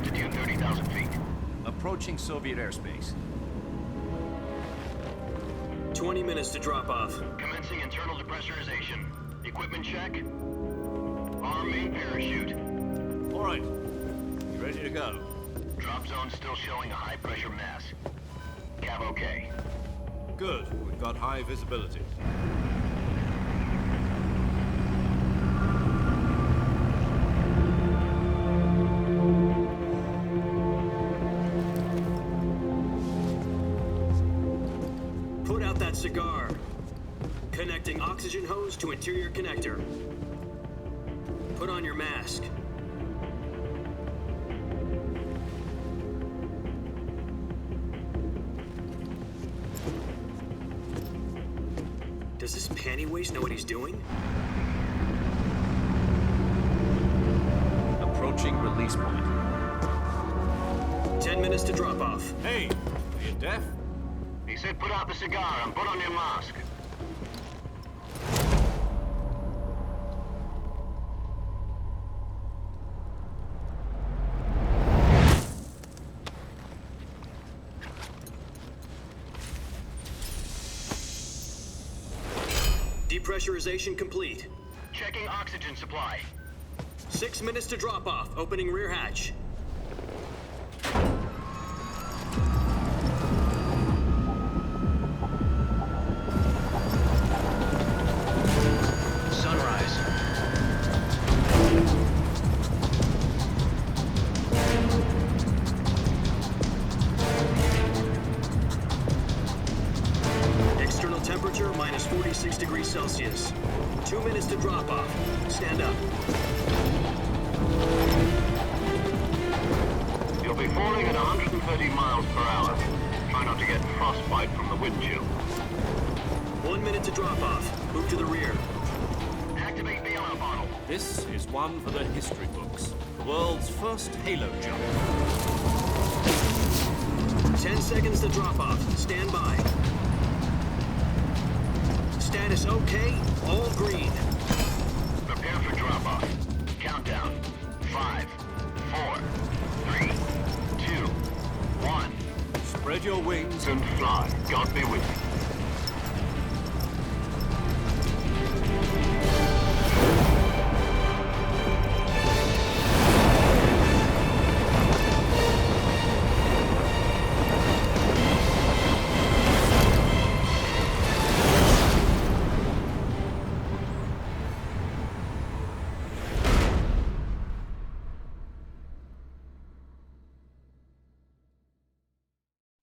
Altitude 30,000 feet. Approaching Soviet airspace. 20 minutes to drop off. Commencing internal depressurization. Equipment check. Arm main parachute. All right. You ready to go? Drop zone still showing a high pressure mass. Cav okay. Good. We've got high visibility. Put out that cigar. Connecting oxygen hose to interior connector. Put on your mask. Does this panty waste know what he's doing? Approaching release point. 10 minutes to drop off. Hey, are you deaf? He said put out the cigar and put on your mask. Depressurization complete. Checking oxygen supply. 6 minutes to drop off. Opening rear hatch. Sunrise. External temperature minus 46 degrees Celsius. 2 minutes to drop off. Stand up. You'll be falling at 130 miles per hour. Try not to get frostbite from the wind chill. 1 minute to drop off. Move to the rear. Activate bailout bottle. This is one for the history books. The world's first halo jump. 10 seconds to drop off. Stand by. Status okay. All green. Prepare for drop off. Countdown. 5, 4, 3, 2, 1. Spread your wings And fly. God be with you.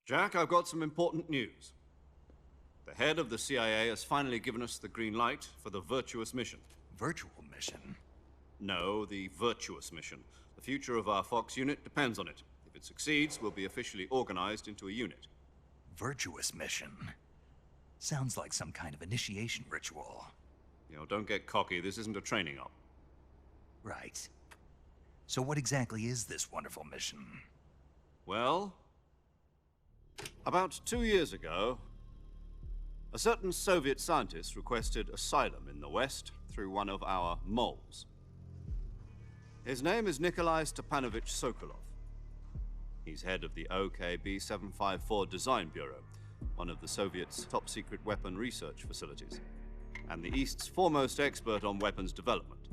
Jack, I've got some important news. The head of the CIA has finally given us the green light for the virtuous mission. Virtual mission? No, the virtuous mission. The future of our Fox unit depends on it. If it succeeds, we'll be officially organized into a unit. Virtuous mission? Sounds like some kind of initiation ritual. You know, don't get cocky. This isn't a training op. Right. So what exactly is this wonderful mission? Well, about 2 years ago, a certain Soviet scientist requested asylum in the West through one of our moles. His name is Nikolai Stepanovich Sokolov. He's head of the OKB 754 Design Bureau, one of the Soviets' top-secret weapon research facilities, and the East's foremost expert on weapons development.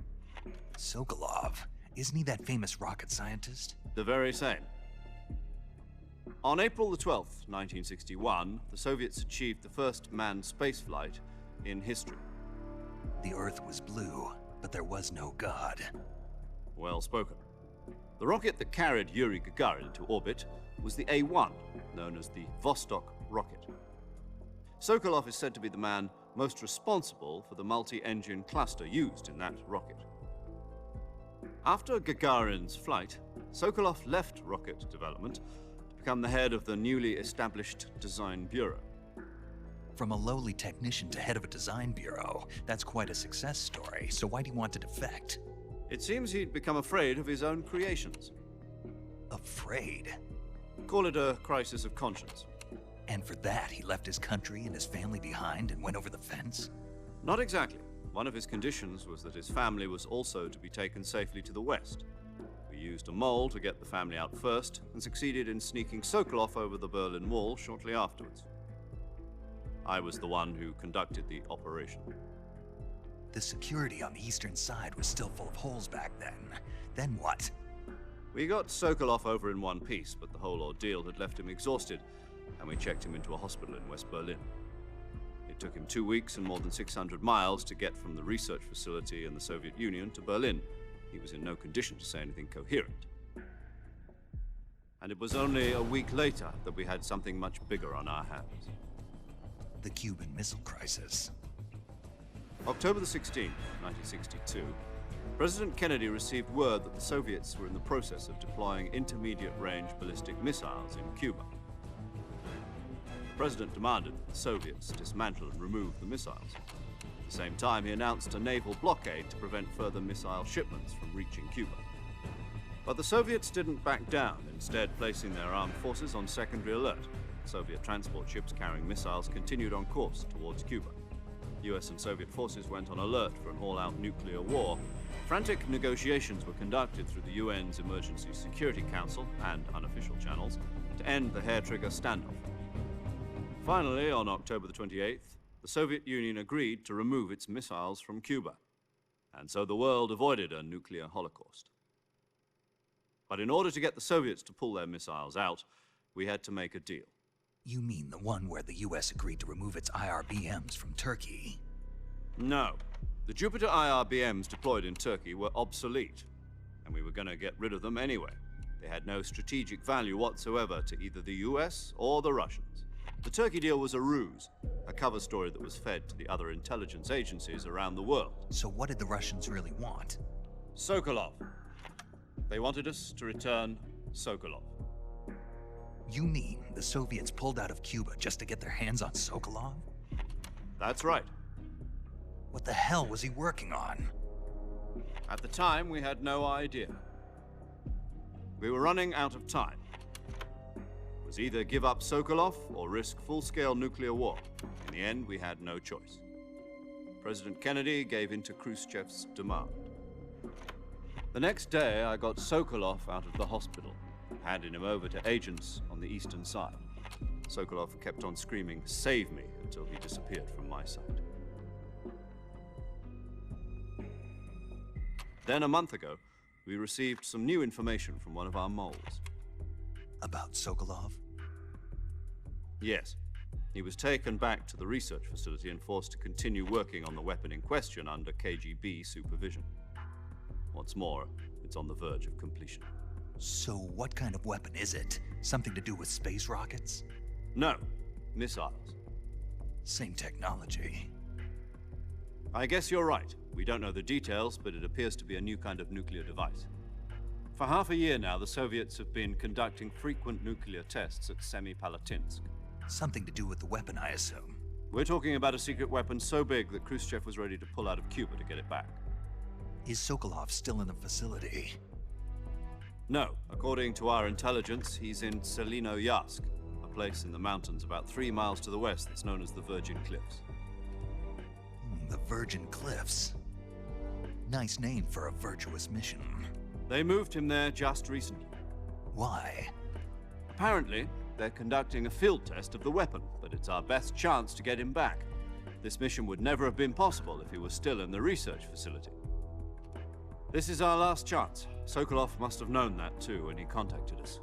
Sokolov? Isn't he that famous rocket scientist? The very same. On April the 12th, 1961, the Soviets achieved the first manned spaceflight in history. The Earth was blue, but there was no God. Well spoken. The rocket that carried Yuri Gagarin into orbit was the A-1, known as the Vostok rocket. Sokolov is said to be the man most responsible for the multi-engine cluster used in that rocket. After Gagarin's flight, Sokolov left rocket development to become the head of the newly established Design Bureau. From a lowly technician to head of a design bureau, that's quite a success story, so why'd he want to defect? It seems he'd become afraid of his own creations. Afraid? Call it a crisis of conscience. And for that, he left his country and his family behind and went over the fence? Not exactly. One of his conditions was that his family was also to be taken safely to the West. We used a mole to get the family out first and succeeded in sneaking Sokolov over the Berlin Wall shortly afterwards. I was the one who conducted the operation. The security on the eastern side was still full of holes back then. Then what? We got Sokolov over in one piece, but the whole ordeal had left him exhausted, and we checked him into a hospital in West Berlin. It took him 2 weeks and more than 600 miles to get from the research facility in the Soviet Union to Berlin. He was in no condition to say anything coherent. And it was only a week later that we had something much bigger on our hands. The Cuban Missile Crisis. October the 16th, 1962, President Kennedy received word that the Soviets were in the process of deploying intermediate-range ballistic missiles in Cuba. The President demanded that the Soviets dismantle and remove the missiles. At the same time, he announced a naval blockade to prevent further missile shipments from reaching Cuba. But the Soviets didn't back down, instead placing their armed forces on secondary alert. Soviet transport ships carrying missiles continued on course towards Cuba. US and Soviet forces went on alert for an all-out nuclear war. Frantic negotiations were conducted through the UN's Emergency Security Council and unofficial channels to end the hair-trigger standoff. Finally, on October the 28th, the Soviet Union agreed to remove its missiles from Cuba, and so the world avoided a nuclear holocaust. But in order to get the Soviets to pull their missiles out, we had to make a deal. You mean the one where the US agreed to remove its IRBMs from Turkey? No. The Jupiter IRBMs deployed in Turkey were obsolete, and we were going to get rid of them anyway. They had no strategic value whatsoever to either the US or the Russians. The Turkey deal was a ruse, a cover story that was fed to the other intelligence agencies around the world. So what did the Russians really want? Sokolov. They wanted us to return Sokolov. You mean the Soviets pulled out of Cuba just to get their hands on Sokolov? That's right. What the hell was he working on? At the time, we had no idea. We were running out of time. It was either give up Sokolov or risk full-scale nuclear war. In the end, we had no choice. President Kennedy gave in to Khrushchev's demand. The next day, I got Sokolov out of the hospital, handing him over to agents on the eastern side. Sokolov kept on screaming, "Save me," until he disappeared from my sight. Then, a month ago, we received some new information from one of our moles. About Sokolov? Yes. He was taken back to the research facility and forced to continue working on the weapon in question under KGB supervision. What's more, it's on the verge of completion. So what kind of weapon is it? Something to do with space rockets? No, missiles. Same technology. I guess you're right. We don't know the details, but it appears to be a new kind of nuclear device. For half a year now, the Soviets have been conducting frequent nuclear tests at Semipalatinsk. Something to do with the weapon, I assume. We're talking about a secret weapon so big that Khrushchev was ready to pull out of Cuba to get it back. Is Sokolov still in the facility? No. According to our intelligence, he's in Selino-Yarsk, a place in the mountains about 3 miles to the west that's known as the Virgin Cliffs. The Virgin Cliffs. Nice name for a virtuous mission. They moved him there just recently. Why? Apparently, they're conducting a field test of the weapon, but it's our best chance to get him back. This mission would never have been possible if he was still in the research facility. This is our last chance. Sokolov must have known that too when he contacted us.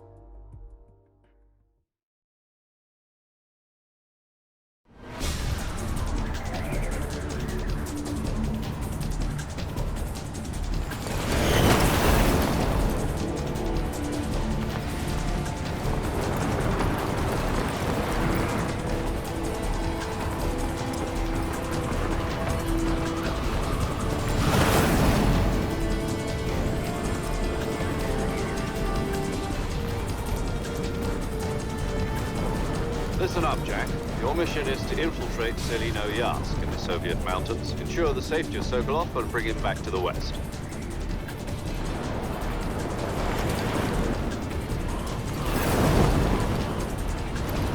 Listen up, Jack. Your mission is to infiltrate Selino-Yarsk in the Soviet mountains, ensure the safety of Sokolov, and bring him back to the west.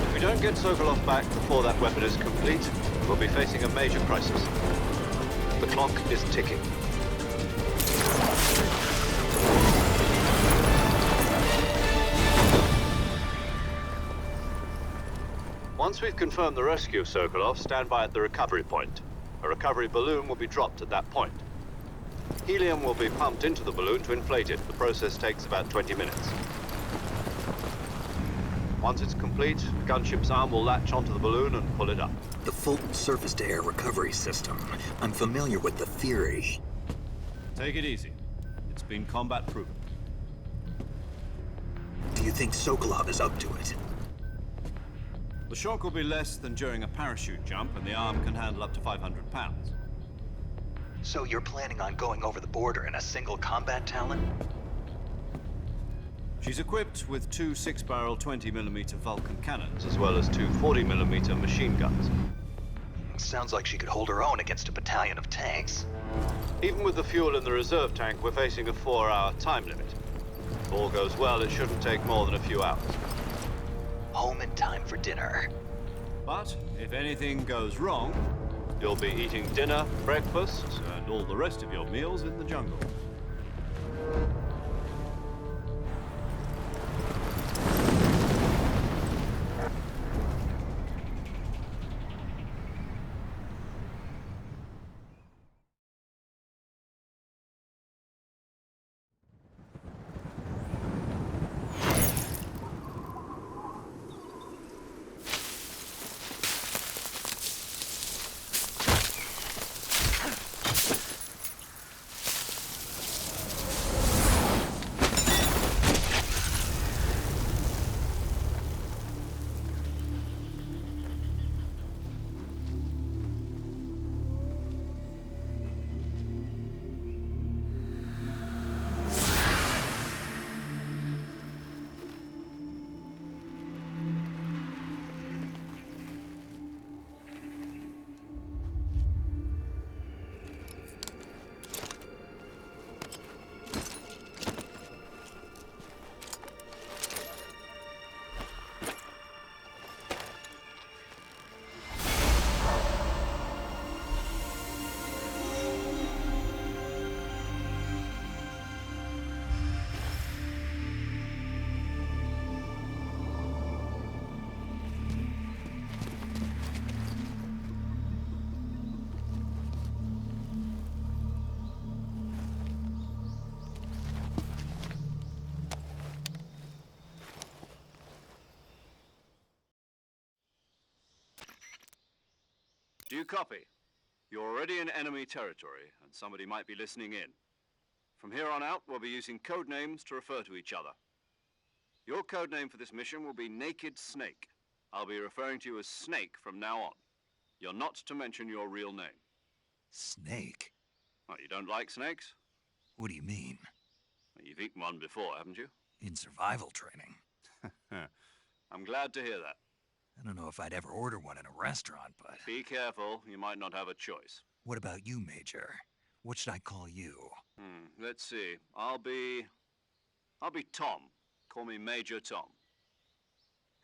If we don't get Sokolov back before that weapon is complete, we'll be facing a major crisis. The clock is ticking. Once we've confirmed the rescue of Sokolov, stand by at the recovery point. A recovery balloon will be dropped at that point. Helium will be pumped into the balloon to inflate it. The process takes about 20 minutes. Once it's complete, the gunship's arm will latch onto the balloon and pull it up. The Fulton surface-to-air recovery system. I'm familiar with the theory. Take it easy. It's been combat-proven. Do you think Sokolov is up to it? The shock will be less than during a parachute jump, and the arm can handle up to 500 pounds. So you're planning on going over the border in a single combat Talon? She's equipped with two 6-barrel 20mm Vulcan cannons, as well as two 40mm machine guns. Sounds like she could hold her own against a battalion of tanks. Even with the fuel in the reserve tank, we're facing a 4-hour time limit. If all goes well, it shouldn't take more than a few hours. Home in time for dinner. But if anything goes wrong, you'll be eating dinner, breakfast, and all the rest of your meals in the jungle. Do you copy? You're already in enemy territory, and somebody might be listening in. From here on out, we'll be using code names to refer to each other. Your code name for this mission will be Naked Snake. I'll be referring to you as Snake from now on. You're not to mention your real name. Snake? Oh, you don't like snakes? What do you mean? Well, you've eaten one before, haven't you? In survival training. I'm glad to hear that. I don't know if I'd ever order one in a restaurant, but... Be careful, you might not have a choice. What about you, Major? What should I call you? Let's see. I'll be Tom. Call me Major Tom.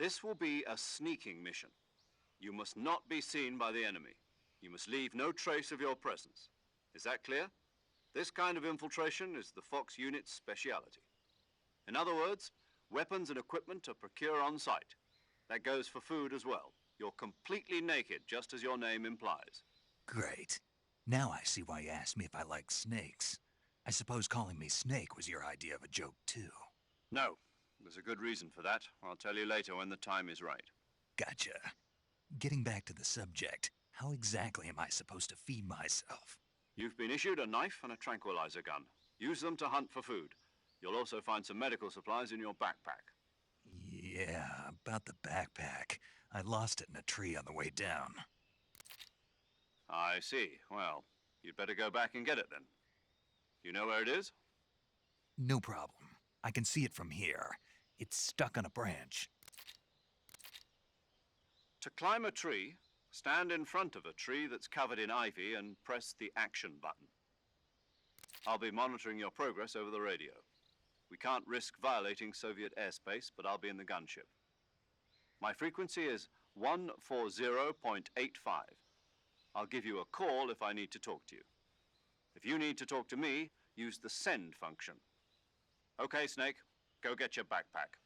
This will be a sneaking mission. You must not be seen by the enemy. You must leave no trace of your presence. Is that clear? This kind of infiltration is the Fox unit's speciality. In other words, weapons and equipment are procured on site. That goes for food as well. You're completely naked, just as your name implies. Great. Now I see why you asked me if I like snakes. I suppose calling me Snake was your idea of a joke, too. No. There's a good reason for that. I'll tell you later when the time is right. Gotcha. Getting back to the subject, how exactly am I supposed to feed myself? You've been issued a knife and a tranquilizer gun. Use them to hunt for food. You'll also find some medical supplies in your backpack. Yeah, about the backpack. I lost it in a tree on the way down. I see. Well, you'd better go back and get it then. You know where it is? No problem. I can see it from here. It's stuck on a branch. To climb a tree, stand in front of a tree that's covered in ivy and press the action button. I'll be monitoring your progress over the radio. We can't risk violating Soviet airspace, but I'll be in the gunship. My frequency is 140.85. I'll give you a call if I need to talk to you. If you need to talk to me, use the send function. Okay, Snake, go get your backpack.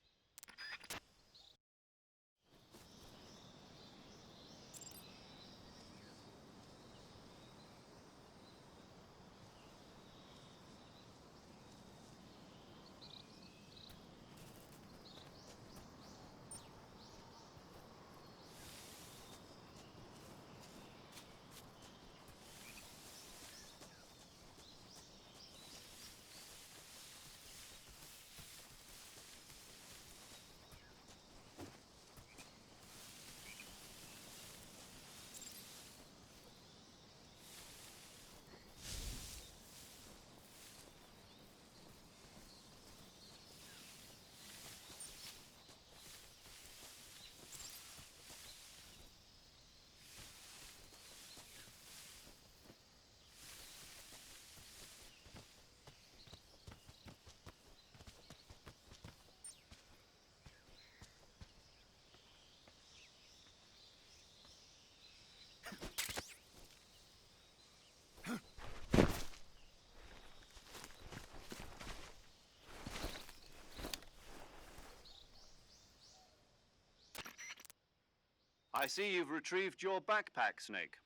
I see you've retrieved your backpack, Snake.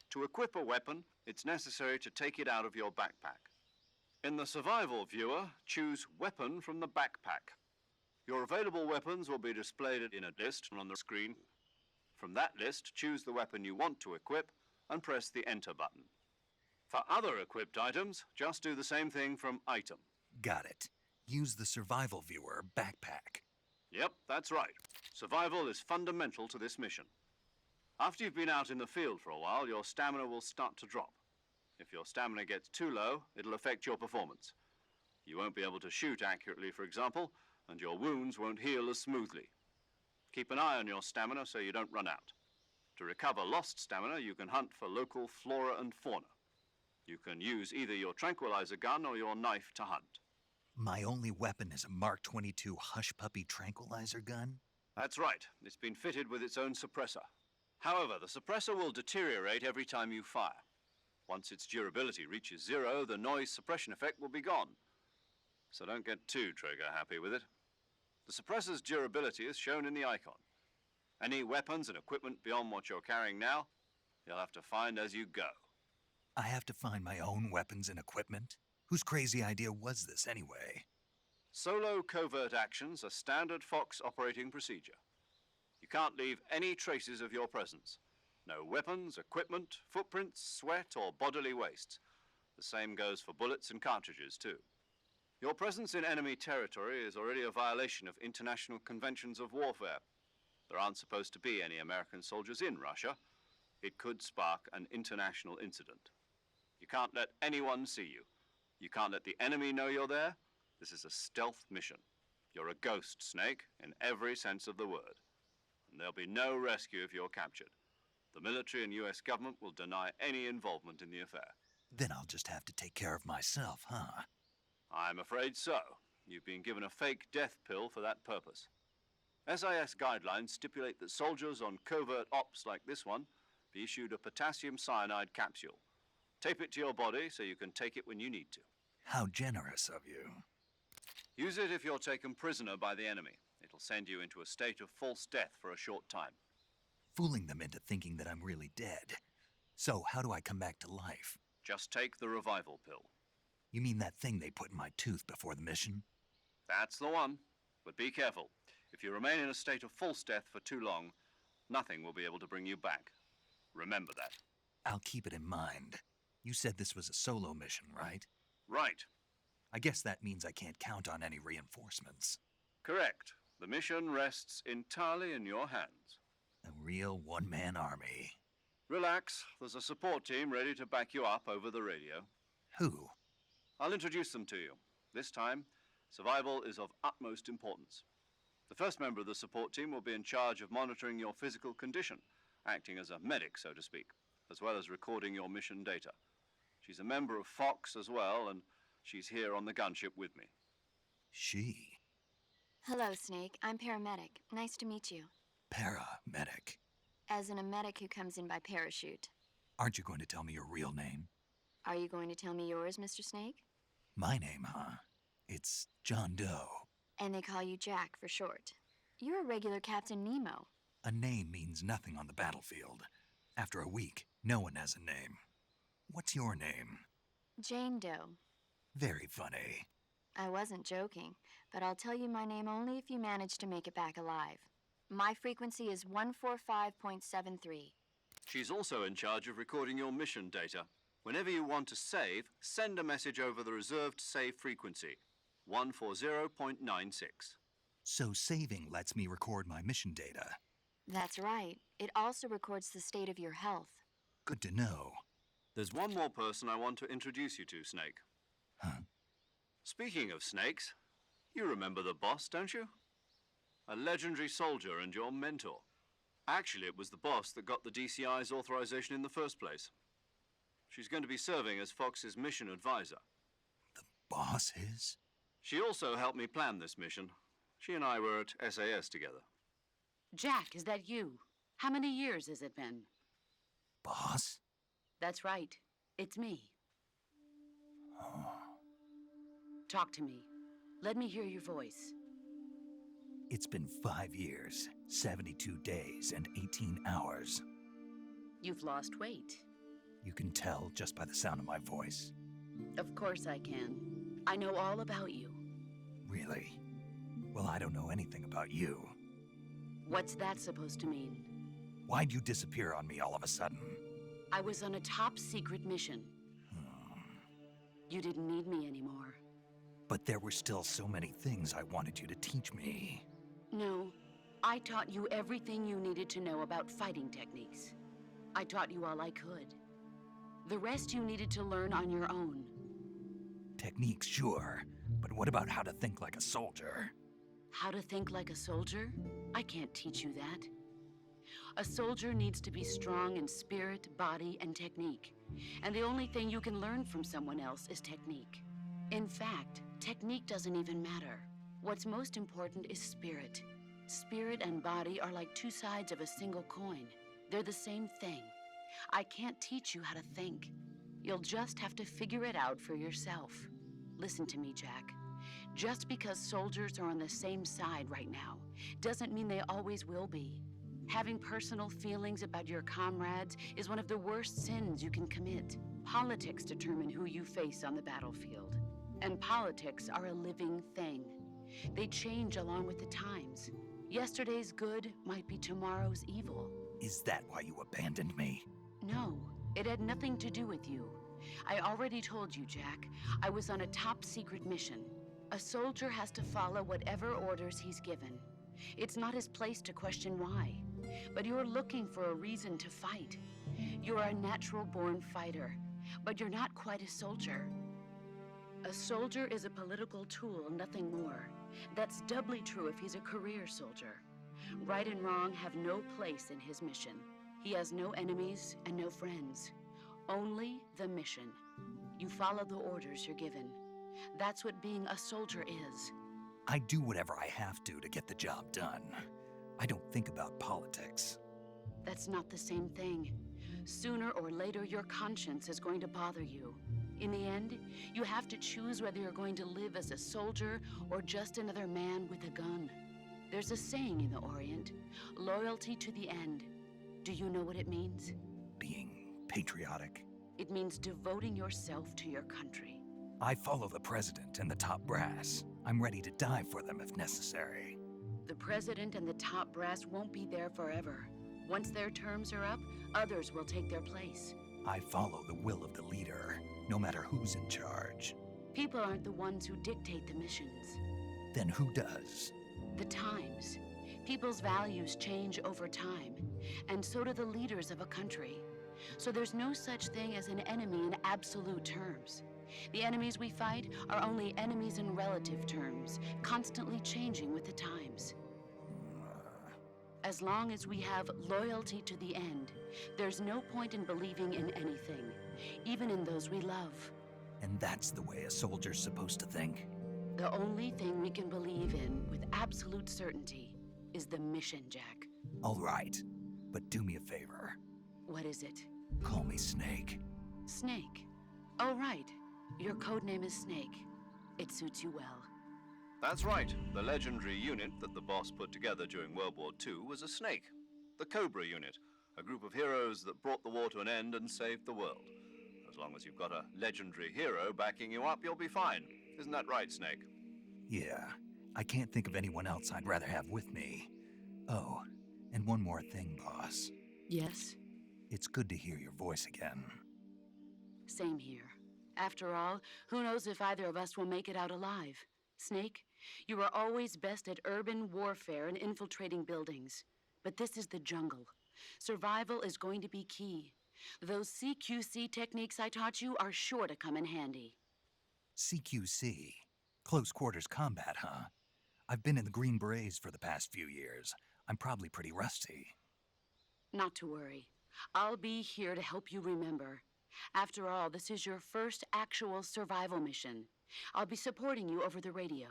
To equip a weapon, it's necessary to take it out of your backpack. In the survival viewer, choose Weapon from the backpack. Your available weapons will be displayed in a list on the screen. From that list, choose the weapon you want to equip and press the Enter button. For other equipped items, just do the same thing from Item. Got it. Use the survival viewer backpack. Yep, that's right. Survival is fundamental to this mission. After you've been out in the field for a while, your stamina will start to drop. If your stamina gets too low, it'll affect your performance. You won't be able to shoot accurately, for example, and your wounds won't heal as smoothly. Keep an eye on your stamina so you don't run out. To recover lost stamina, you can hunt for local flora and fauna. You can use either your tranquilizer gun or your knife to hunt. My only weapon is a Mark 22 Hush Puppy tranquilizer gun? That's right. It's been fitted with its own suppressor. However, the suppressor will deteriorate every time you fire. Once its durability reaches 0, the noise suppression effect will be gone. So don't get too trigger-happy with it. The suppressor's durability is shown in the icon. Any weapons and equipment beyond what you're carrying now, you'll have to find as you go. I have to find my own weapons and equipment? Whose crazy idea was this anyway? Solo covert actions are standard Fox operating procedure. You can't leave any traces of your presence. No weapons, equipment, footprints, sweat, or bodily waste. The same goes for bullets and cartridges, too. Your presence in enemy territory is already a violation of international conventions of warfare. There aren't supposed to be any American soldiers in Russia. It could spark an international incident. You can't let anyone see you. You can't let the enemy know you're there. This is a stealth mission. You're a ghost, Snake, in every sense of the word. And there'll be no rescue if you're captured. The military and US government will deny any involvement in the affair. Then I'll just have to take care of myself, huh? I'm afraid so. You've been given a fake death pill for that purpose. SIS guidelines stipulate that soldiers on covert ops like this one be issued a potassium cyanide capsule. Tape it to your body so you can take it when you need to. How generous of you. Use it if you're taken prisoner by the enemy. It'll send you into a state of false death for a short time. Fooling them into thinking that I'm really dead. So, how do I come back to life? Just take the revival pill. You mean that thing they put in my tooth before the mission? That's the one. But be careful. If you remain in a state of false death for too long, nothing will be able to bring you back. Remember that. I'll keep it in mind. You said this was a solo mission, right? Right. I guess that means I can't count on any reinforcements. Correct. The mission rests entirely in your hands. A real one-man army. Relax. There's a support team ready to back you up over the radio. Who? I'll introduce them to you. This time, survival is of utmost importance. The first member of the support team will be in charge of monitoring your physical condition, acting as a medic, so to speak, as well as recording your mission data. She's a member of Fox as well, and she's here on the gunship with me. She? Hello, Snake. I'm paramedic. Nice to meet you. Paramedic. As in a medic who comes in by parachute. Aren't you going to tell me your real name? Are you going to tell me yours, Mr. Snake? My name, huh? It's John Doe. And they call you Jack for short. You're a regular Captain Nemo. A name means nothing on the battlefield. After a week, no one has a name. What's your name? Jane Doe. Very funny. I wasn't joking, but I'll tell you my name only if you manage to make it back alive. My frequency is 145.73. She's also in charge of recording your mission data. Whenever you want to save, send a message over the reserved save frequency, 140.96. So saving lets me record my mission data. That's right. It also records the state of your health. Good to know. There's one more person I want to introduce you to, Snake. Huh? Speaking of snakes, you remember the boss, don't you? A legendary soldier and your mentor. Actually, it was the boss that got the DCI's authorization in the first place. She's going to be serving as Fox's mission advisor. The boss is? She also helped me plan this mission. She and I were at SAS together. Jack, is that you? How many years has it been? Boss? That's right. It's me. Oh. Talk to me. Let me hear your voice. It's been 5 years, 72 days, and 18 hours. You've lost weight. You can tell just by the sound of my voice. Of course I can. I know all about you. Really? Well, I don't know anything about you. What's that supposed to mean? Why'd you disappear on me all of a sudden? I was on a top-secret mission. You didn't need me anymore. But there were still so many things I wanted you to teach me. No, I taught you everything you needed to know about fighting techniques. I taught you all I could. The rest you needed to learn on your own. Techniques, sure. But what about how to think like a soldier? How to think like a soldier? I can't teach you that. A soldier needs to be strong in spirit, body, and technique. And the only thing you can learn from someone else is technique. In fact, technique doesn't even matter. What's most important is spirit. Spirit and body are like two sides of a single coin. They're the same thing. I can't teach you how to think. You'll just have to figure it out for yourself. Listen to me, Jack. Just because soldiers are on the same side right now doesn't mean they always will be. Having personal feelings about your comrades is one of the worst sins you can commit. Politics determine who you face on the battlefield. And politics are a living thing. They change along with the times. Yesterday's good might be tomorrow's evil. Is that why you abandoned me? No, it had nothing to do with you. I already told you, Jack. I was on a top-secret mission. A soldier has to follow whatever orders he's given. It's not his place to question why. But you're looking for a reason to fight. You're a natural-born fighter, but you're not quite a soldier. A soldier is a political tool, nothing more. That's doubly true if he's a career soldier. Right and wrong have no place in his mission. He has no enemies and no friends. Only the mission. You follow the orders you're given. That's what being a soldier is. I do whatever I have to get the job done. I don't think about politics. That's not the same thing. Sooner or later, your conscience is going to bother you. In the end, you have to choose whether you're going to live as a soldier or just another man with a gun. There's a saying in the Orient, loyalty to the end. Do you know what it means? Being patriotic. It means devoting yourself to your country. I follow the president and the top brass. I'm ready to die for them if necessary. The president and the top brass won't be there forever. Once their terms are up, others will take their place. I follow the will of the leader, no matter who's in charge. People aren't the ones who dictate the missions. Then who does? The times. People's values change over time, and so do the leaders of a country. So there's no such thing as an enemy in absolute terms. The enemies we fight are only enemies in relative terms, constantly changing with the times. As long as we have loyalty to the end, there's no point in believing in anything, even in those we love. And that's the way a soldier's supposed to think? The only thing we can believe in with absolute certainty is the mission, Jack. All right, but do me a favor. What is it? Call me Snake. Snake. Oh, right. Your code name is Snake. It suits you well. That's right. The legendary unit that the boss put together during World War II was a snake. The Cobra unit, a group of heroes that brought the war to an end and saved the world. As long as you've got a legendary hero backing you up, you'll be fine. Isn't that right, Snake? Yeah, I can't think of anyone else I'd rather have with me. Oh, and one more thing, boss. Yes? It's good to hear your voice again. Same here. After all, who knows if either of us will make it out alive? Snake, you are always best at urban warfare and infiltrating buildings. But this is the jungle. Survival is going to be key. Those CQC techniques I taught you are sure to come in handy. CQC? Close quarters combat, huh? I've been in the Green Berets for the past few years. I'm probably pretty rusty. Not to worry. I'll be here to help you remember. After all, this is your first actual survival mission. I'll be supporting you over the radio.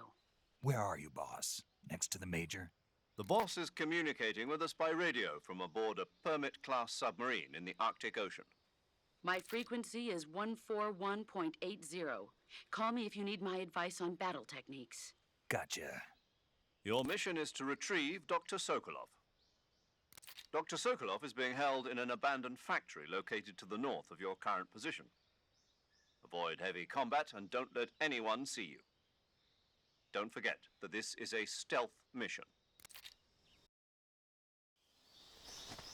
Where are you, boss? Next to the Major? The boss is communicating with us by radio from aboard a Permit-class submarine in the Arctic Ocean. My frequency is 141.80. Call me if you need my advice on battle techniques. Gotcha. Your mission is to retrieve Dr. Sokolov. Dr. Sokolov is being held in an abandoned factory located to the north of your current position. Avoid heavy combat and don't let anyone see you. Don't forget that this is a stealth mission.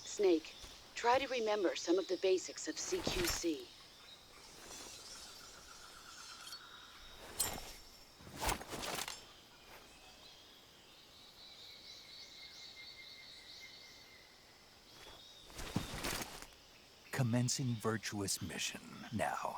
Snake, try to remember some of the basics of CQC. Commencing virtuous mission now.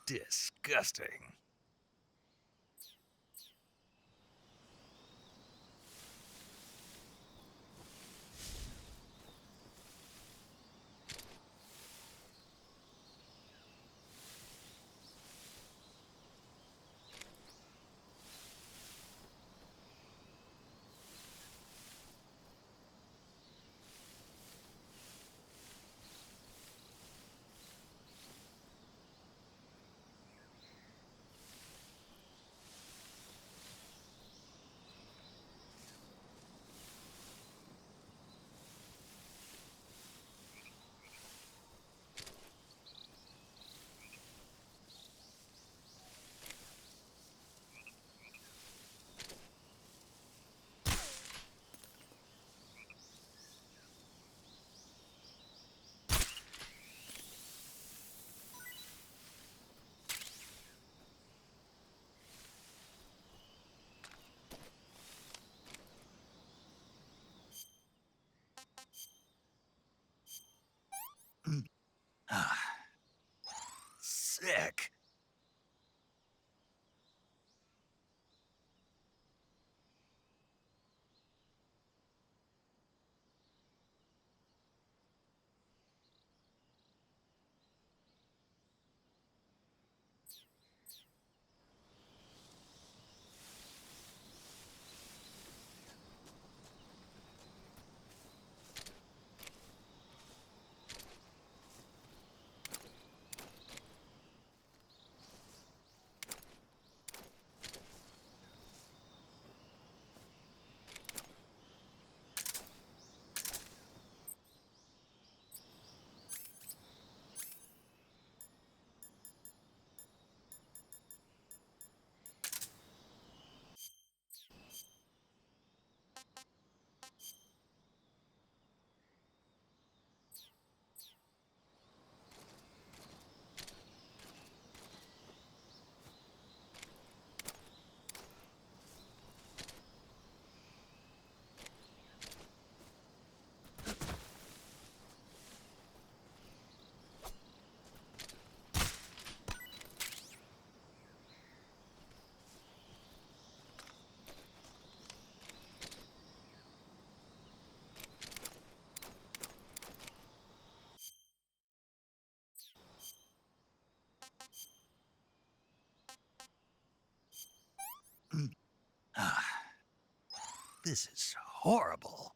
Disgusting. Sick. This is horrible.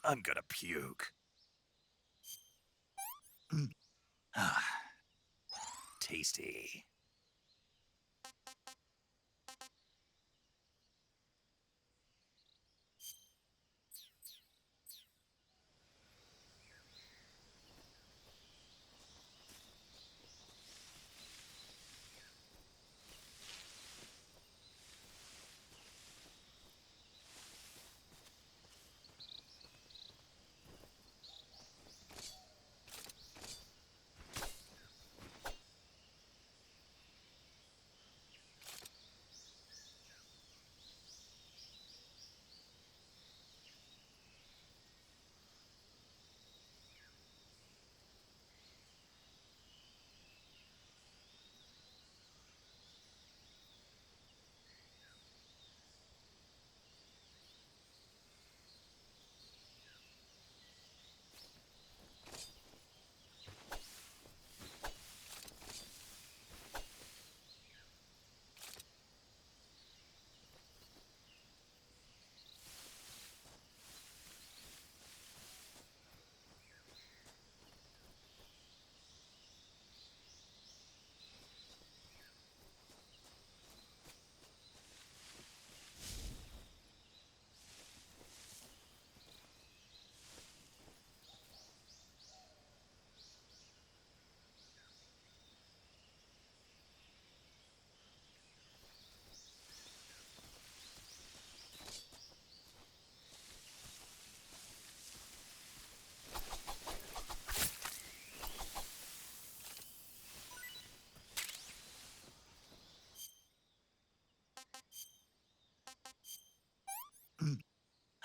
I'm gonna puke. Ah, tasty.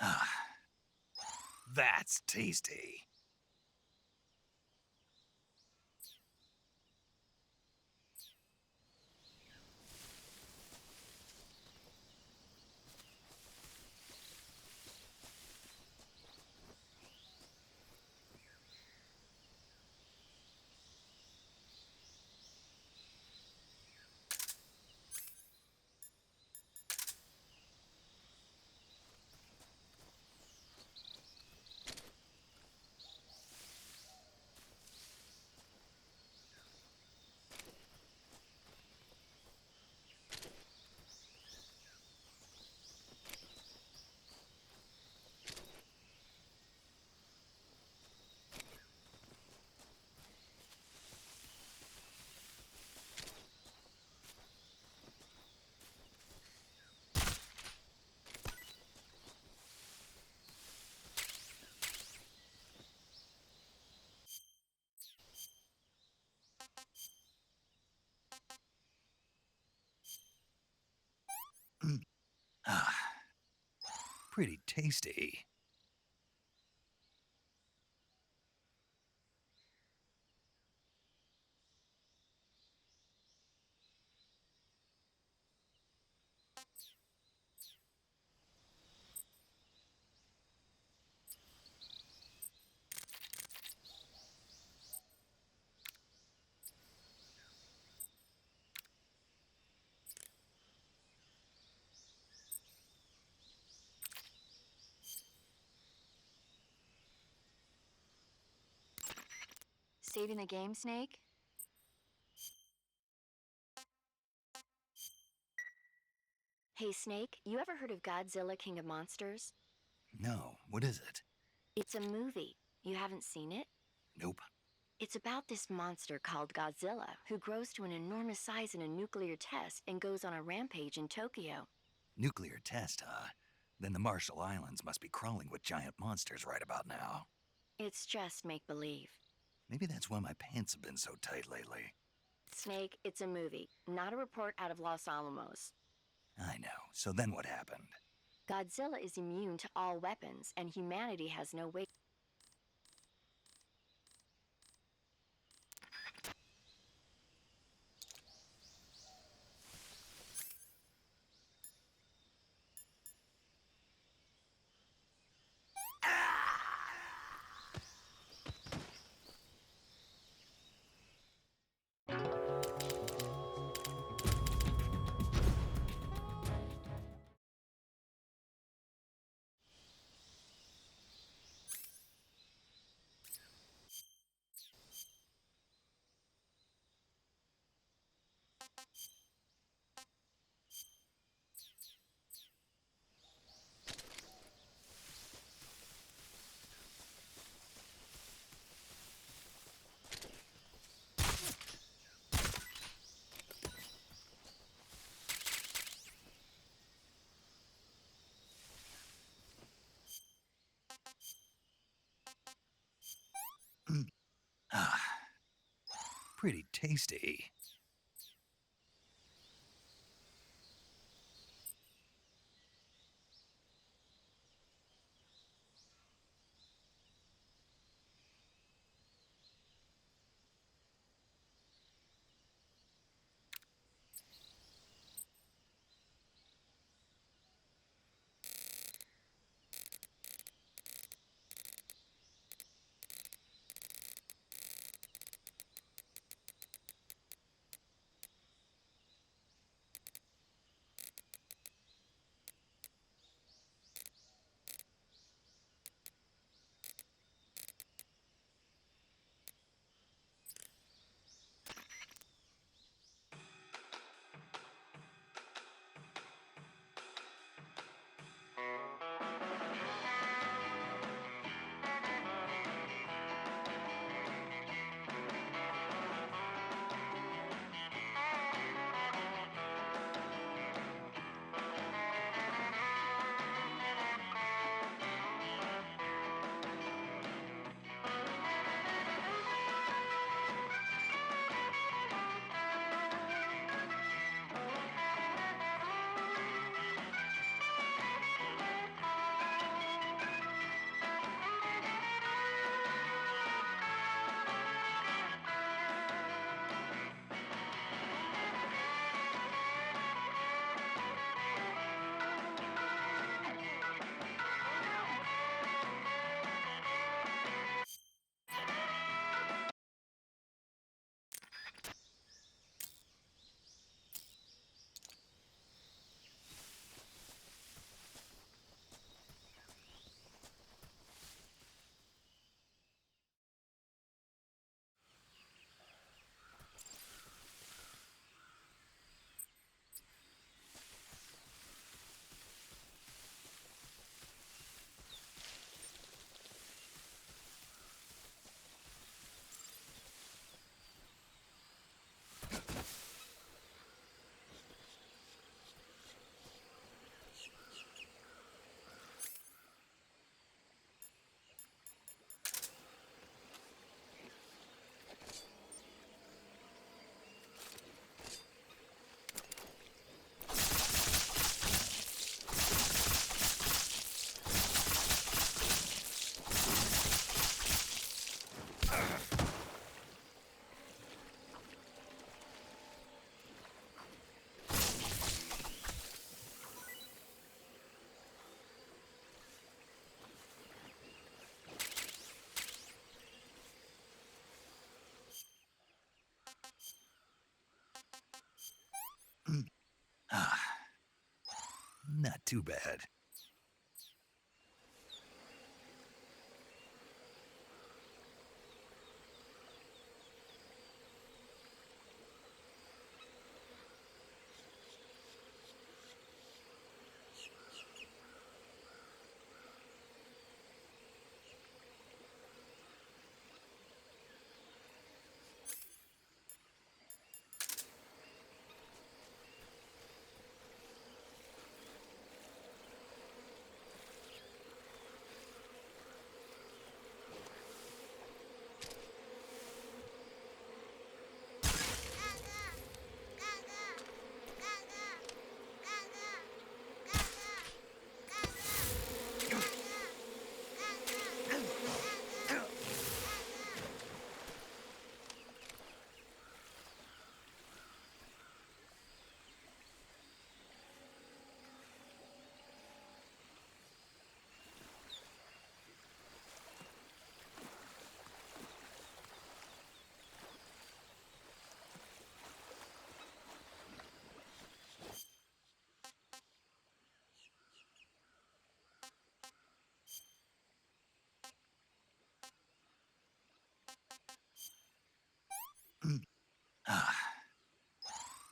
Ah, that's tasty. Ah, pretty tasty. Saving the game, Snake? Hey, Snake, you ever heard of Godzilla, King of Monsters? No, what is it? It's a movie. You haven't seen it? Nope. It's about this monster called Godzilla, who grows to an enormous size in a nuclear test and goes on a rampage in Tokyo. Nuclear test, huh? Then the Marshall Islands must be crawling with giant monsters right about now. It's just make-believe. Maybe that's why my pants have been so tight lately. Snake, it's a movie, not a report out of Los Alamos. I know. So then what happened? Godzilla is immune to all weapons, and humanity has no way. pretty tasty. Not too bad.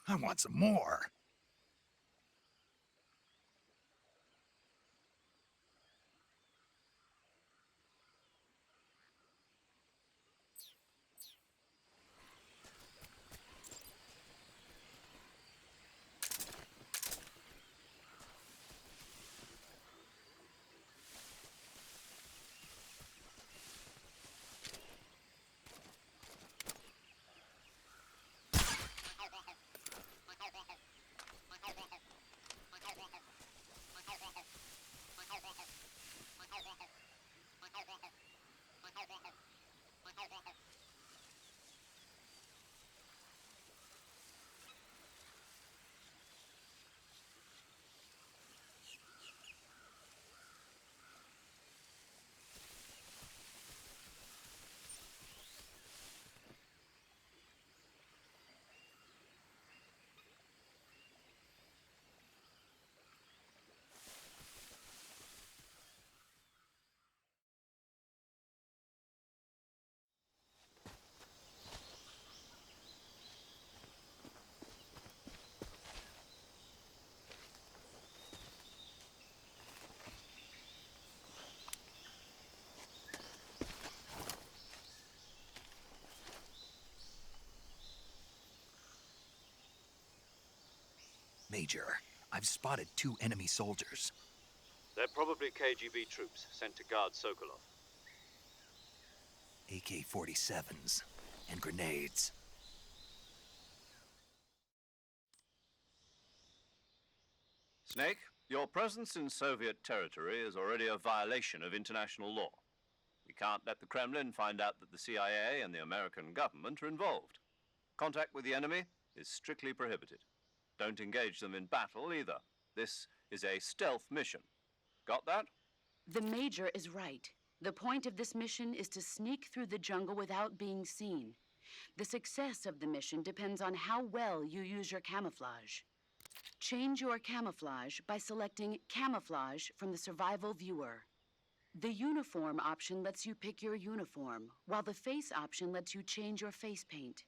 I want some more. Major, I've spotted 2 enemy soldiers. They're probably KGB troops sent to guard Sokolov. AK-47s and grenades. Snake, your presence in Soviet territory is already a violation of international law. We can't let the Kremlin find out that the CIA and the American government are involved. Contact with the enemy is strictly prohibited. Don't engage them in battle either. This is a stealth mission. Got that? The Major is right. The point of this mission is to sneak through the jungle without being seen. The success of the mission depends on how well you use your camouflage. Change your camouflage by selecting Camouflage from the Survival Viewer. The Uniform option lets you pick your uniform, while the Face option lets you change your face paint.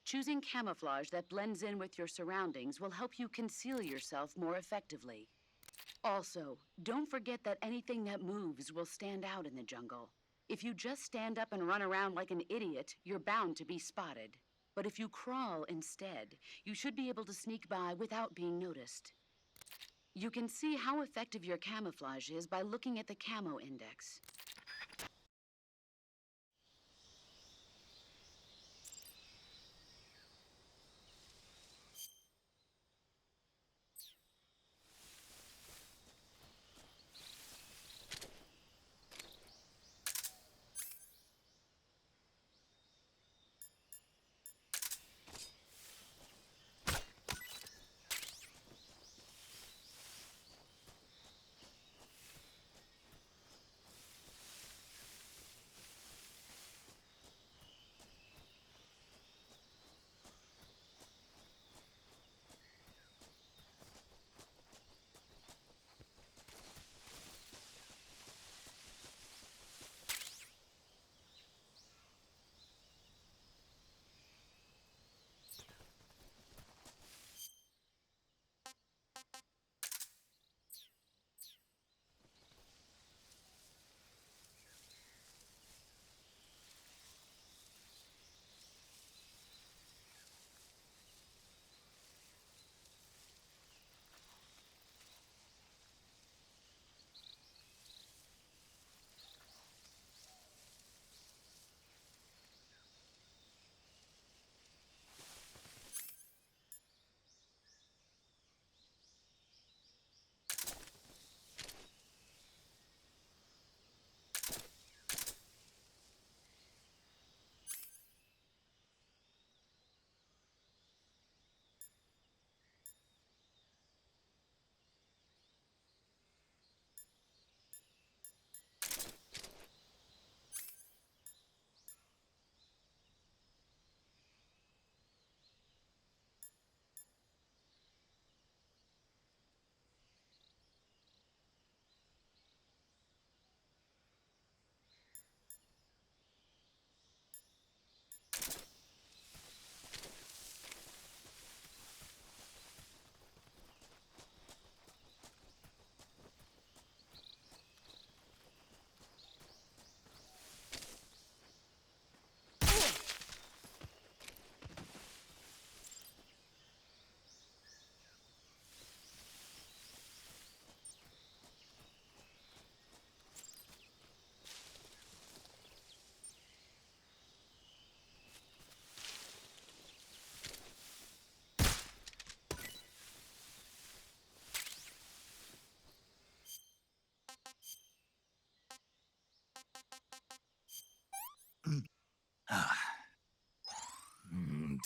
Choosing camouflage that blends in with your surroundings will help you conceal yourself more effectively. Also, don't forget that anything that moves will stand out in the jungle. If you just stand up and run around like an idiot, you're bound to be spotted. But if you crawl instead, you should be able to sneak by without being noticed. You can see how effective your camouflage is by looking at the camo index.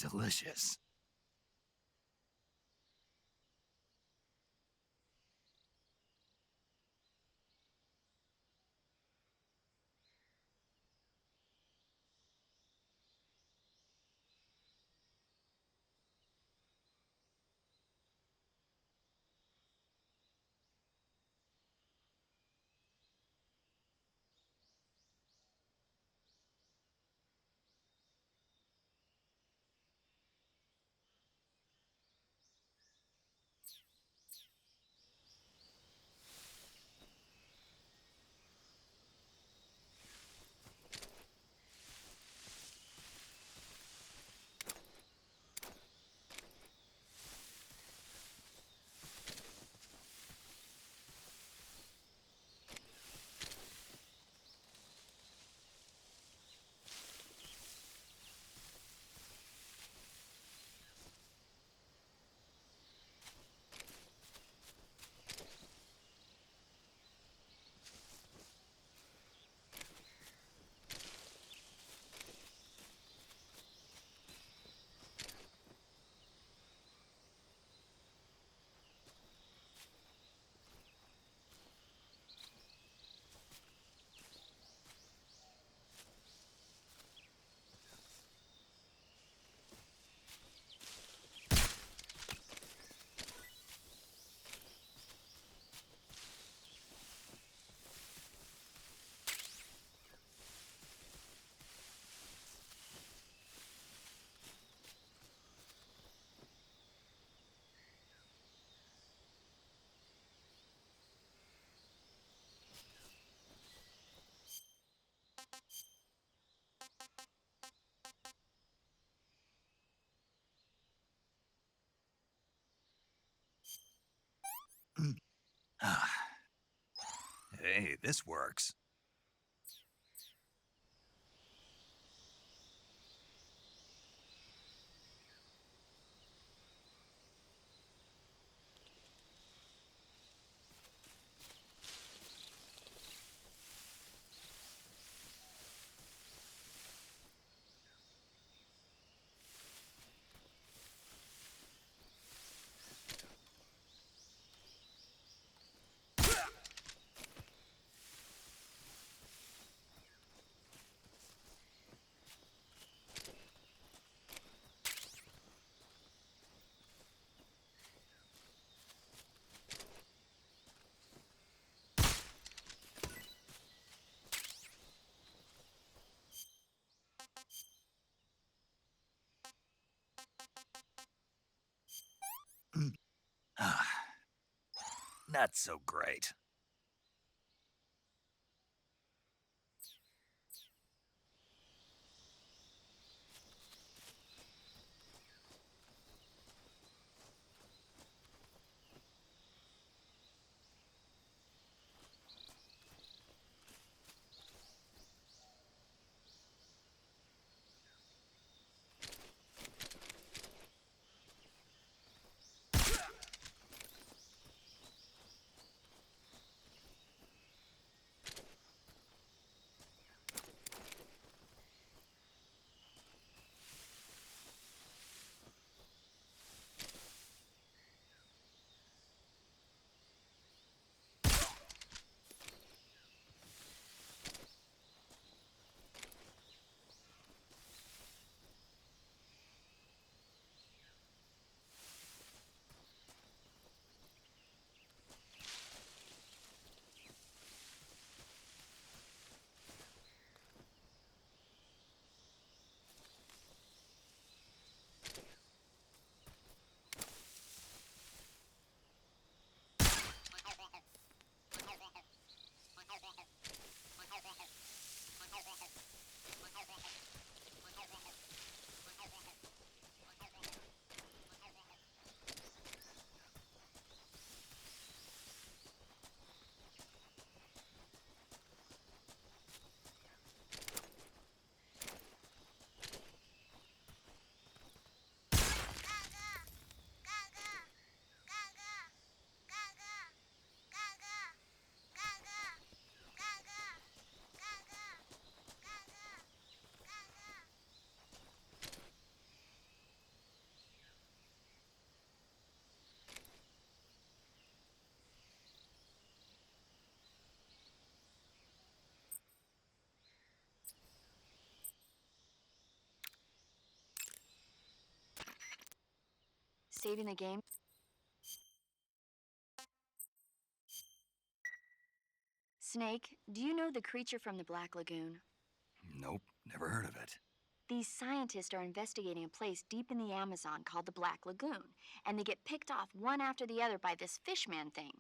Delicious. Hey, this works. Not so great. Saving the game? Snake, do you know the creature from the Black Lagoon? Nope, never heard of it. These scientists are investigating a place deep in the Amazon called the Black Lagoon, and they get picked off one after the other by this fishman thing.